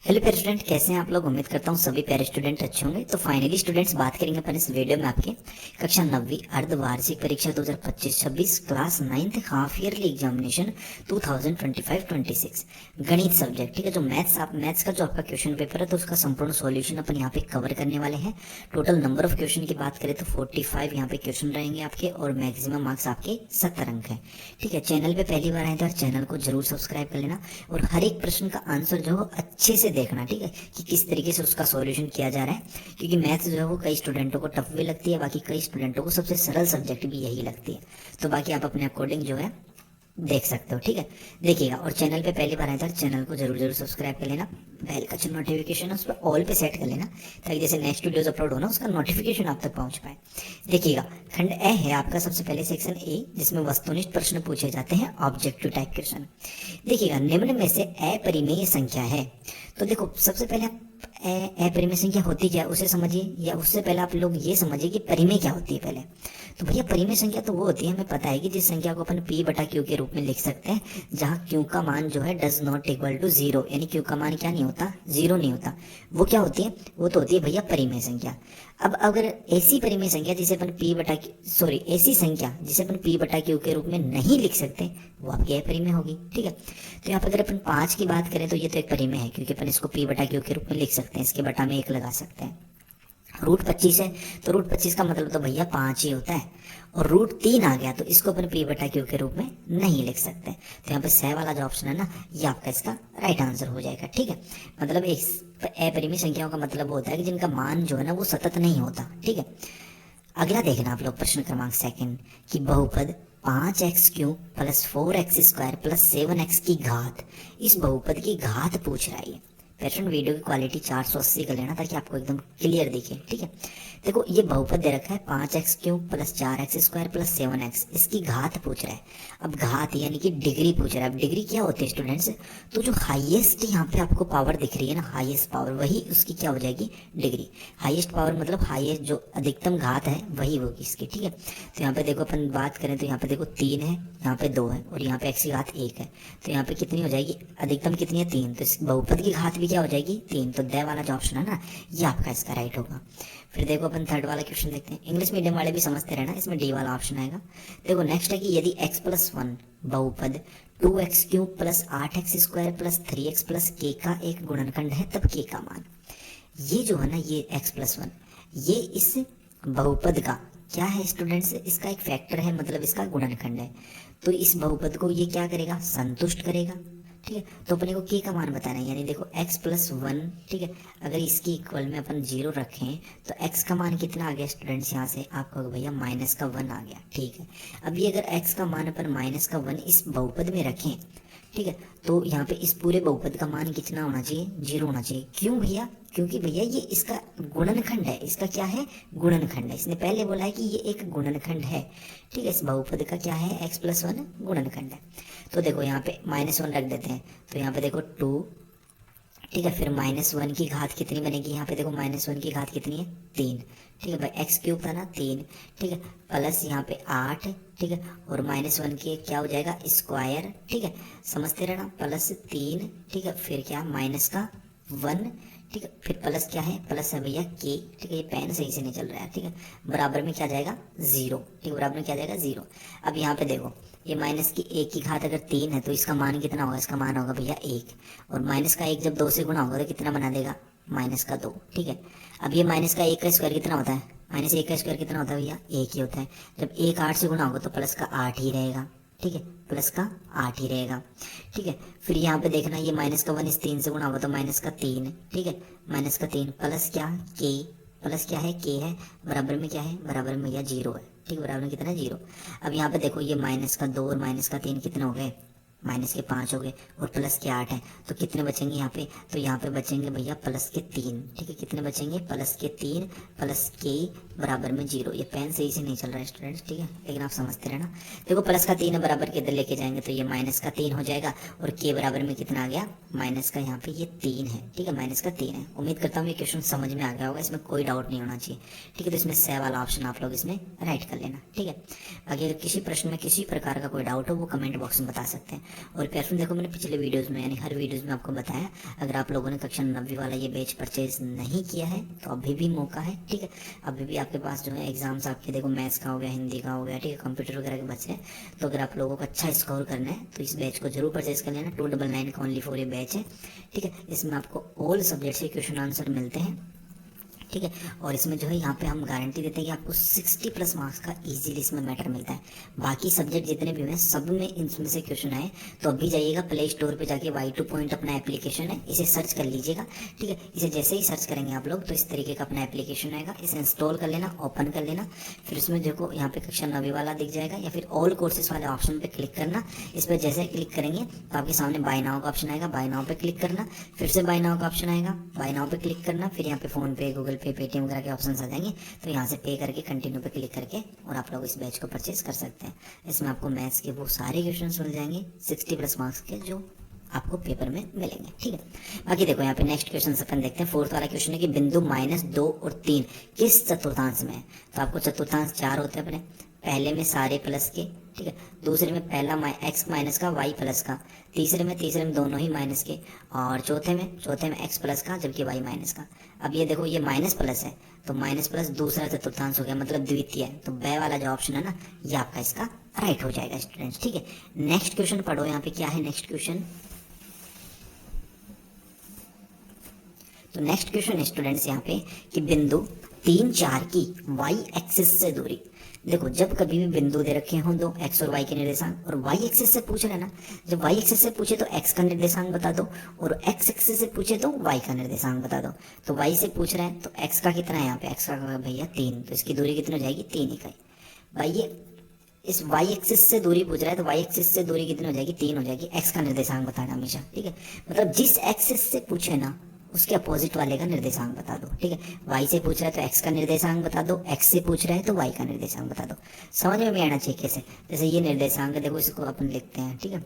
Hello प्यारे student, कैसे हैं आप लोग। उम्मीद करता हूँ सभी प्यारे स्टूडेंट अच्छे होंगे। तो फाइनली स्टूडेंट्स, बात करेंगे अपन इस वीडियो में आपके कक्षा 9वीं अर्धवार्षिक परीक्षा 2025-26 class 9th half yearly examination 2025-26 गणित सब्जेक्ट। ठीक है, जो मैथ्स का जो आपका क्वेश्चन पेपर है तो उसका संपूर्ण सॉल्यूशन अपन यहाँ पे कवर करने वाले हैं। टोटल नंबर ऑफ क्वेश्चन की बात करें तो 45 यहाँ पे क्वेश्चन रहेंगे आपके और मैक्सिमम मार्क्स आपके 70 अंक है। ठीक है, चैनल पे पहली बार आए तो चैनल को जरूर सब्सक्राइब कर लेना और हर एक प्रश्न का आंसर जो है अच्छे से देखना। ठीक है, कि किस तरीके से उसका सॉल्यूशन किया जा रहा है, क्योंकि मैथ्स जो है वो कई स्टूडेंटों को टफ भी लगती है, बाकी कई स्टूडेंटों को सबसे सरल सब्जेक्ट भी यही लगती है। तो बाकी आप अपने अकॉर्डिंग जो है देख सकते हो। ठीक है, देखिएगा। और चैनल पे पहली बार आए तो चैनल को जरूर सब्सक्राइब कर लेना, बेल का जो नोटिफिकेशन है उस पर ऑल पे सेट कर लेना, ताकि जैसे नेक्स्ट वीडियोस अपलोड हो ना उसका नोटिफिकेशन आप तक पहुंच पाए। देखिएगा, खंड ए है आपका सबसे पहले सेक्शन ए, जिसमें वस्तुनिष्ठ प्रश्न पूछे जाते हैं, ऑब्जेक्टिव टाइप क्वेश्चन। देखिएगा, निम्न में से अपरिमेय संख्या है। तो देखो, सबसे पहले आप अपरिमेय संख्या होती क्या उसे समझिए, या उससे पहले आप लोग ये समझिए कि परिमेय क्या होती है पहले। तो भैया, परिमेय संख्या तो वो होती है, हमें पता है कि जिस संख्या को अपन p/q के रूप में लिख सकते हैं, जहाँ q का मान जो है डज नॉट इक्वल टू 0, यानी q का मान क्या नहीं होता, 0 नहीं होता। वो क्या होती है, वो तो होती है भैया परिमेय संख्या। अब अगर ऐसी परिमेय संख्या जिसे अपन ऐसी संख्या जिसे अपन p/q के रूप में नहीं लिख सकते, वो आपकी अपरिमेय होगी। ठीक है, तो यहाँ पर अगर अपन 5 की बात करें तो ये तो एक परिमेय है, क्योंकि अपन इसको p/q के रूप में लिख सकते हैं, इसके बटा में 1 लगा सकते हैं। रूट 25 है तो रूट 25 का मतलब तो भैया 5 ही होता है, और रूट 3 आ गया तो इसको अपन p/q के रूप में नहीं लिख सकते। तो यहाँ पे सह वाला जो ऑप्शन है ना, ये आपका इसका राइट आंसर हो जाएगा। ठीक है, मतलब एक अपरिमेय संख्याओं का मतलब होता है कि जिनका मान जो है ना वो सतत नहीं होता। ठीक है, अगला देखना आप लोग, प्रश्न क्रमांक सेकंड, कि बहुपद 5x³ + 4x² + 7x की घात, इस बहुपद की घात पूछ रहा है। पेशेंट वीडियो की क्वालिटी 480 कर लेना ताकि आपको एकदम क्लियर दिखे। ठीक है, देखो ये बहुपद दे रखा है 5x³ + 4x² + 7x, इसकी घात पूछ रहा है। अब घात यानी कि डिग्री पूछ रहा है। अब डिग्री क्या होती है स्टूडेंट्स, तो जो हाईएस्ट यहाँ पे आपको पावर दिख रही है ना, हाईएस्ट पावर, वही उसकी क्या हो जाएगी, डिग्री। हाईएस्ट पावर मतलब हाईएस्ट जो अधिकतम घात है वही होगी इसकी। ठीक है, तो यहाँ पे देखो अपन बात करें तो यहाँ पे देखो 3 है, यहाँ पे 2 है और यहाँ पे x की घात 1 है, तो यहाँ पे कितनी हो जाएगी, अधिकतम कितनी है, 3। तो इस बहुपद की घात भी क्या हो जाएगी, 3। तो द वाला जो ऑप्शन है ना, ये आपका इसका राइट होगा। फिर देखो अपन थर्ड वाला क्वेश्चन देखते हैं, इंग्लिश मीडियम वाले भी समझते रहना, इसमें डी वाला ऑप्शन आएगा। देखो नेक्स्ट है कि यदि x+1 बहुपद 2x³ + 8x² + 3x + k का एक गुणनखंड है, तब k का मान। ये जो है ना, ये x+1 ये इस बहुपद का क्या है स्टूडेंट्स, इसका एक फैक्टर है, मतलब इसका गुणनखंड है। तो इस बहुपद को ये क्या करेगा, संतुष्ट करेगा। ठीक है, तो अपने को k का मान बताना है, यानी देखो x+1। ठीक है, अगर इसकी इक्वल में अपन 0 रखें तो x का मान कितना आ गया स्टूडेंट्स, यहाँ से आपको भैया -1 आ गया। ठीक है, अब ये अगर x का मान अपन -1 इस बहुपद में रखें, ठीक है, तो यहाँ पे इस पूरे बहुपद का मान कितना होना चाहिए, 0 होना चाहिए। क्यों भैया, क्योंकि भैया ये इसका गुणनखंड है, इसका क्या है, गुणनखंड है। इसने पहले बोला है कि ये एक गुणनखंड है। ठीक है, इस बहुपद का क्या है, x+1 गुणनखंड है। तो देखो यहाँ पे -1 रख देते हैं, तो यहाँ पे देखो 2। ठीक है, फिर -1 की घात कितनी बनेगी, यहाँ पे देखो -1 की घात कितनी है, 3। ठीक है भाई, x³ था ना 3। ठीक है, प्लस यहाँ पे 8। ठीक है, और -1 के क्या हो जाएगा, स्क्वायर। ठीक है, समझते रहना, +3। ठीक है, फिर क्या, -1। ठीक है, फिर प्लस क्या है, प्लस है भैया k। ठीक है, ये पेन सही से नहीं चल रहा है। ठीक है, बराबर में क्या जाएगा, 0। ठीक है, बराबर में क्या जाएगा, 0। अब यहाँ पे देखो, ये माइनस की 1 की घात अगर 3 है तो इसका मान कितना होगा, इसका मान होगा भैया 1। और माइनस का 1 जब 2 से गुणा होगा तो कितना बना देगा, -2। ठीक है, अब ये माइनस का 1 का स्क्वायर कितना होता है, -1 का स्क्वायर कितना होता है भैया, 1 ही होता है। जब 1 8 से गुणा होगा तो प्लस का 8 ही रहेगा। ठीक है, प्लस का 8 ही रहेगा। ठीक है, फिर यहाँ पे देखना, ये -1 इस 3 से गुणा होगा तो -3। ठीक है, -3 प्लस क्या, k। प्लस क्या है, k है, बराबर में क्या है, बराबर में भैया 0 है। ठीक है, बराबर में कितना है, 0। अब यहाँ पे देखो, ये -2 और -3 कितने हो गए, -5 हो गए, और प्लस के 8 है, तो कितने बचेंगे यहाँ पे, तो यहाँ पे बचेंगे भैया +3। ठीक है, कितने बचेंगे, +3 प्लस k बराबर में 0। ये पेन सही से नहीं चल रहा है स्टूडेंट्स। ठीक है, लेकिन आप समझते रहना। देखो +3 है, बराबर के इधर लेके जाएंगे तो ये -3 हो जाएगा, और k बराबर में कितना आ गया, माइनस का यहाँ पे ये 3 है। ठीक है, -3 है। उम्मीद करता हूँ ये क्वेश्चन समझ में आ गया होगा, इसमें कोई डाउट नहीं होना चाहिए। ठीक है, तो इसमें से वाला ऑप्शन आप लोग इसमें राइट कर लेना। ठीक है, बाकी अगर किसी प्रश्न में किसी प्रकार का कोई डाउट हो वो कमेंट बॉक्स में बता सकते हैं। और प्यार देखो मैंने पिछले वीडियोस में यानी हर वीडियोस में आपको बताया, अगर आप लोगों ने कक्षा 9वीं वाला ये बैच परचेज नहीं किया है तो अभी भी मौका है, ठीक है। अभी भी आपके पास जो है एग्जाम्स आपके देखो मैथ्स का हो गया, हिंदी का हो गया, ठीक है, कंप्यूटर वगैरह के बच्चे हैं। तो अगर आप लोगों को अच्छा स्कोर करना है तो इस बैच को जरूर परचेज कर लेना। 299 का ओनली फॉर ये बैच है, ठीक है। इसमें आपको ऑल सब्जेक्ट्स के क्वेश्चन आंसर मिलते हैं, ठीक है। और इसमें जो है यहाँ पे हम गारंटी देते हैं कि आपको 60+ मार्क्स का इजीली इसमें मैटर मिलता है। बाकी सब्जेक्ट जितने भी हैं सब में इनमें से क्वेश्चन आए तो अभी जाइएगा प्ले स्टोर पे जाके Y2 पॉइंट अपना एप्लीकेशन है, इसे सर्च कर लीजिएगा, ठीक है। इसे जैसे ही सर्च करेंगे आप लोग तो इस तरीके का अपना एप्लीकेशन आएगा, इसे इंस्टॉल कर लेना, ओपन कर लेना। फिर उसमें देखो यहाँ पे कक्षा 9वीं वाला दिख जाएगा या फिर ऑल कोर्सेज वाले ऑप्शन पे क्लिक करना। इस पर जैसे क्लिक करेंगे तो आपके सामने बाय नाउ का ऑप्शन आएगा, बाय नाउ पे क्लिक करना। फिर से बाय नाउ का ऑप्शन आएगा, बाय नाउ पे क्लिक करना। फिर यहाँ पे फोन पे, गूगल पे, पेटीएम वगैरह के ऑप्शन आ जाएंगे तो यहाँ से पे करके कंटिन्यू पे क्लिक करके और आप लोग इस बैच को परचेज कर सकते हैं। इसमें आपको मैथ्स के वो सारे क्वेश्चंस मिल जाएंगे 60+ मार्क्स के जो आपको पेपर में मिलेंगे, ठीक है। बाकी देखो यहाँ पे नेक्स्ट क्वेश्चन अपन देखते हैं। 4th वाला क्वेश्चन है कि बिंदु -2 और 3 किस चतुर्थांश में है। तो आपको चतुर्थांश 4 होते हैं अपने, पहले में सारे प्लस के, ठीक है, दूसरे में पहला x माइनस का, y प्लस का, तीसरे में दोनों ही माइनस के, और चौथे में x प्लस का जबकि y माइनस का। अब ये देखो ये माइनस प्लस है तो माइनस प्लस दूसरा चतुर्थांश हो गया मतलब द्वितीय, तो ब वाला जो ऑप्शन है ना ये आपका इसका राइट हो जाएगा स्टूडेंट्स, ठीक है। नेक्स्ट क्वेश्चन पढ़ो, यहाँ पे क्या है नेक्स्ट क्वेश्चन। तो नेक्स्ट क्वेश्चन है स्टूडेंट्स यहाँ पे कि बिंदु 3, 4 की y एक्सिस से दूरी। देखो जब कभी भी बिंदु दे रखे हों दो x और y के निर्देशांक और y एक्सिस से पूछ रहे ना, जब y एक्सिस से पूछे तो x का निर्देशांक बता दो और x एक्सिस से पूछे तो y का निर्देशांक बता दो। तो y से पूछ रहे हैं तो x का कितना है यहाँ पे, x का भैया 3, तो इसकी दूरी कितनी हो जाएगी 3 इकाई। भाई ये इस y एक्सिस से दूरी पूछ रहा है तो y एक्सिस से दूरी कितनी हो जाएगी 3 हो जाएगी। x का निर्देशांक बताना हमेशा, ठीक है। मतलब जिस एक्सिस से पूछे ना उसके अपोजिट वाले का निर्देशांक बता दो, ठीक है। y से पूछ रहा है तो x का निर्देशांक बता दो, x से पूछ रहा है तो y का निर्देशांक बता दो। समझ में भी आना चाहिए कैसे, जैसे ये निर्देशांक देखो इसको अपन लिखते हैं, ठीक है।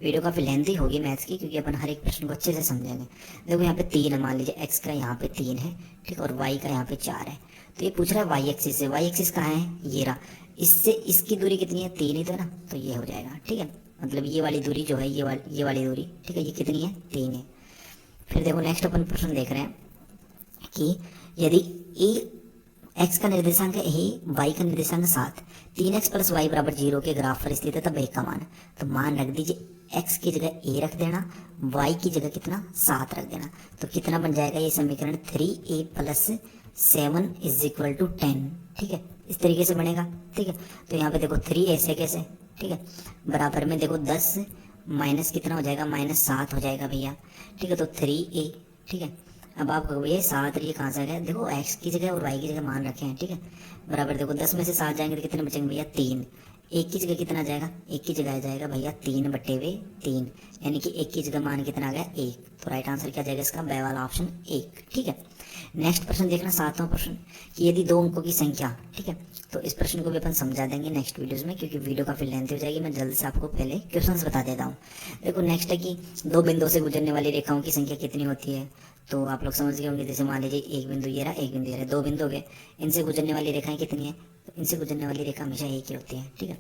वीडियो काफी लेंथी होगी मैथ्स की क्योंकि अपन हर एक प्रश्न को अच्छे से समझेंगे। देखो यहाँ पे 3 है, मान लीजिए x का यहाँ पे 3 है, ठीक, और y का यहाँ पे 4 है। तो ये पूछ रहा है y एक्सिस से, y एक्सिस कहाँ है, ये रहा, इससे इसकी दूरी कितनी है 3 ही तो ना, तो ये हो जाएगा, ठीक है। मतलब ये वाली दूरी जो है ये वाली दूरी, ठीक है, ये कितनी है 3 है। फिर देखो नेक्स्ट अपन प्रश्न देख रहे हैं कि यदि x का निर्देशांक है a, y का निर्देशांक 7, 3x + y = 0 के ग्राफ पर स्थित है तब a का मान। तो मान रख दीजिए x की जगह a रख देना, y की जगह कितना 7 रख देना। तो कितना बन जाएगा ये समीकरण 3a + 7 = 10, ठीक है, इस तरीके से बनेगा, ठीक है। तो यहाँ पे देखो 3 ऐसे कैसे, ठीक है, बराबर में देखो 10 माइनस कितना हो जाएगा -7 हो जाएगा भैया, ठीक है। तो 3a, ठीक है। अब आप कहोगे ये 7 ये कहाँ से आ गया, देखो x की जगह और y की जगह मान रखे हैं, ठीक है। बराबर देखो 10 में से 7 जाएंगे तो कितने बचेंगे भैया 3। एक की जगह कितना आ जाएगा, एक की जगह आ जाएगा भैया 3/3, यानी कि एक की जगह मान कितना आ गया 1। तो राइट आंसर क्या जाएगा इसका, ब वाला ऑप्शन 1, ठीक है। नेक्स्ट प्रश्न देखना 7वां प्रश्न कि यदि 2 अंकों की संख्या, ठीक है। तो इस प्रश्न को भी अपन समझा देंगे नेक्स्ट वीडियोस में क्योंकि वीडियो काफी लेंथी हो जाएगी। मैं जल्दी से आपको पहले क्वेश्चंस बता देता हूँ। देखो नेक्स्ट है कि 2 बिंदुओं से गुजरने वाली रेखाओं की संख्या कितनी होती है। तो आप लोग समझ गए होंगे, जैसे मान लीजिए एक बिंदु ये रहा, एक बिंदु ये रहा, 2 बिंदु हो गए, इनसे गुजरने वाली रेखाएं कितनी है, तो इनसे गुजरने वाली रेखा हमेशा एक ही होती है, ठीक है,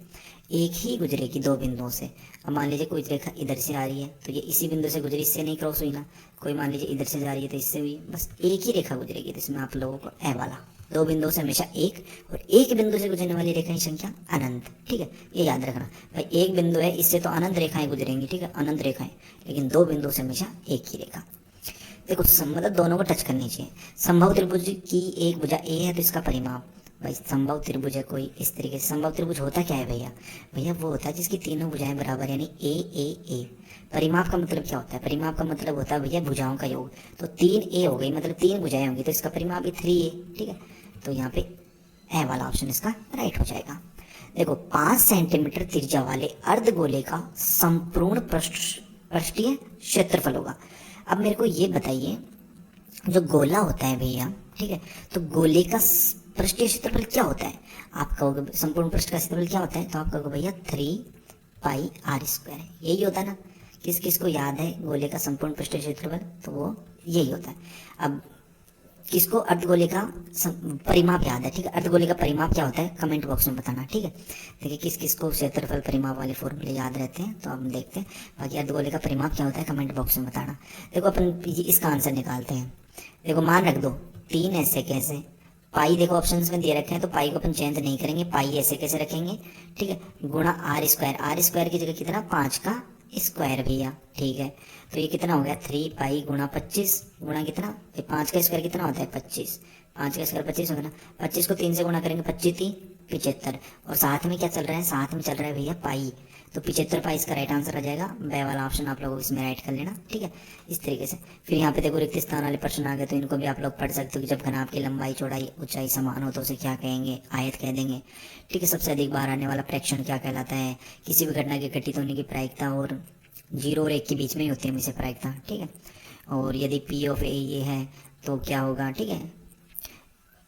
एक ही गुजरेगी 2 बिंदुओं से। अब मान लीजिए कोई रेखा इधर से आ रही है तो ये इसी बिंदु से गुजरी, इससे नहीं क्रॉस हुई ना, कोई मान लीजिए इधर से जा रही है तो इससे हुई, बस एक ही रेखा गुजरेगी। तो इसमें आप लोगों को ए वाला 2 बिंदुओं से हमेशा एक, और एक बिंदु से गुजरने वाली रेखा की संख्या अनंत, ठीक है, ये याद रखना भाई। एक बिंदु है इससे तो अनंत रेखाएं गुजरेंगी, ठीक है, अनंत रेखाएं, लेकिन 2 बिंदुओं से हमेशा एक ही रेखा। देखो मतलब दोनों को टच करनी चाहिए। संभव त्रिभुज की एक भुजा ए है तो इसका परिमाप, भाई संभव त्रिभुज है कोई इस तरीके से। संभव त्रिभुज होता क्या है भैया, भैया वो होता है जिसकी तीनों भुजाएं बराबर, यानी ए ए ए। परिमाप का मतलब क्या होता है, परिमाप का मतलब होता है भैया भुजाओं का योग। तो 3a हो गई मतलब 3 भुजाएं होंगी तो इसका परिमाप भी 3a, ठीक है। तो यहाँ पे ए वाला ऑप्शन इसका राइट हो जाएगा। देखो 5 सेंटीमीटर त्रिज्या वाले अर्धगोले का संपूर्ण पृष्ठीय क्षेत्रफल होगा। अब मेरे को ये बताइए, जो गोला होता है भैया, ठीक है, तो गोले का पृष्ठीय क्षेत्रफल क्या होता है। आप कहोगे संपूर्ण पृष्ठ का क्षेत्रफल क्या होता है, तो आप कहोगे भैया 3πr², यही होता है ना। किस किस को याद है गोले का संपूर्ण पृष्ठीय क्षेत्रफल, तो वो यही होता है। अब किसको अर्धगोले का परिमाप याद है, ठीक है। अर्धगोले का परिमाप क्या होता है कमेंट बॉक्स में बताना, ठीक है। देखिए किस किस को क्षेत्रफल परिमाप वाले फॉर्मूले याद रहते हैं तो हम देखते हैं। बाकी अर्धगोले का परिमाप क्या होता है कमेंट बॉक्स में बताना। देखो अपन इसका आंसर निकालते हैं। देखो मान रख दो 3 ऐसे कैसे, पाई देखो ऑप्शंस में दे रखे हैं तो पाई को अपन चेंज नहीं करेंगे, पाई ऐसे कैसे रखेंगे, ठीक है। गुणा आर स्क्वायर, आर स्क्वायर की जगह कितना 5 का स्क्वायर भैया, ठीक है। तो ये कितना हो गया 3 पाई गुणा 25 गुणा कितना, 5 का स्क्वायर कितना होता है 25, 5 का स्क्वायर 25 होगा ना। 25 को 3 से गुणा करेंगे 25 3 75, और साथ में क्या चल रहा है, साथ में चल रहा है भैया पाई, तो 75 पाई इसका राइट आंसर आ जाएगा। ब वाला ऑप्शन आप लोग इसमें राइट कर लेना, ठीक है। इस तरीके से फिर यहाँ पे देखो रिक्त स्थान वाले प्रश्न आ गए, तो इनको भी आप लोग पढ़ सकते हो कि जब घनाभ की लंबाई चौड़ाई ऊंचाई समान हो तो उसे क्या कहेंगे, आयत कह देंगे, ठीक है। सबसे अधिक बार आने वाला प्रेक्षण क्या कहलाता है, किसी भी घटना के घटित होने की प्रायिकता और 0 और 1 के बीच में ही होती है हमेशा प्रायिकता, ठीक है। और यदि पी ऑफ ए ये है तो क्या होगा, ठीक है।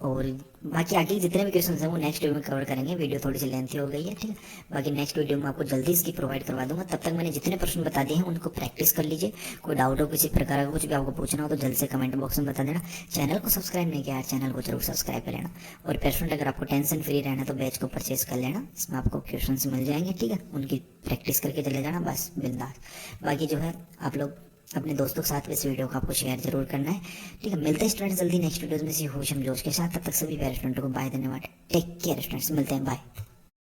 और बाकी आगे जितने भी क्वेश्चन हैं वो नेक्स्ट वीडियो में कवर करेंगे, वीडियो थोड़ी सी लेंथी हो गई है, ठीक है। बाकी नेक्स्ट वीडियो में आपको जल्दी इसकी प्रोवाइड करवा दूंगा। तब तक मैंने जितने प्रश्न बता दिए हैं उनको प्रैक्टिस कर लीजिए। कोई डाउट हो किसी प्रकार का कुछ भी आपको पूछना हो तो जल्द से कमेंट बॉक्स में बता देना। चैनल को सब्सक्राइब नहीं किया, चैनल को जरूर सब्सक्राइब कर लेना। और पेरेंट अगर आपको टेंशन फ्री रहना तो बैच को परचेज कर लेना, इसमें आपको क्वेश्चन मिल जाएंगे, ठीक है। उनकी प्रैक्टिस करके चले जाना बस बिंदास। बाकी जो है आप लोग अपने दोस्तों के साथ इस वीडियो को आपको शेयर जरूर करना है, ठीक है। मिलते हैं स्टूडेंट्स जल्दी नेक्स्ट वीडियो में, होश हम जोश के साथ। तब तक सभी प्यारे स्टूडेंटों को बाय, धन्यवाद, टेक केयर स्टूडेंट्स, मिलते हैं, बाय।